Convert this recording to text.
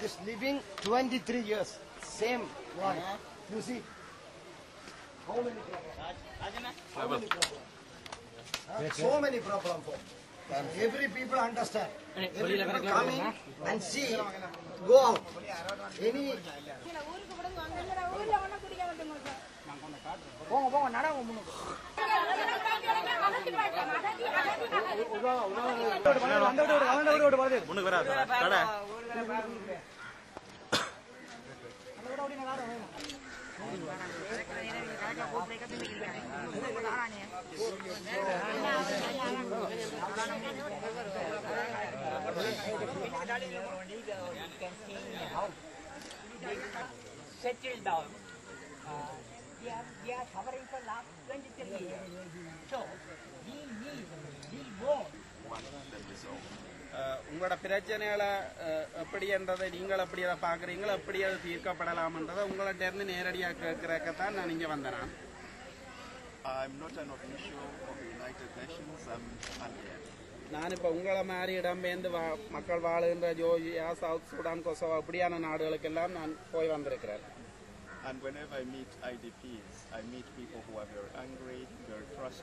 Just living 23 years, same one. You see, how many problems? How many problems? So many problems. Every people understand. Every people coming and see, go out. Any. Settled down. They are suffering for last 23 years. So we want. உங்களோட பிரச்சனைகளை எப்படின்றதை நீங்கள் எப்படி அதை பார்க்குறீங்களோ எப்படி அது தீர்க்கப்படலாம்ன்றதை உங்கள்கிட்ட இருந்து நேரடியாக கேட்கறதுக்குத்தான் நான் இங்கே வந்தேன். I'm not an official of the United Nations. I'm here. நான் இப்போ உங்களை மாதிரி இடம்பெயர்ந்து மக்கள் வாழுகின்ற ஜோர்ஜியா, சவுத் சூடான், கொசோவா அப்படியான நாடுகளுக்கெல்லாம் நான் போய் வந்திருக்கிறேன். And whenever I meet IDPs, I meet people who are very angry, very frustrated.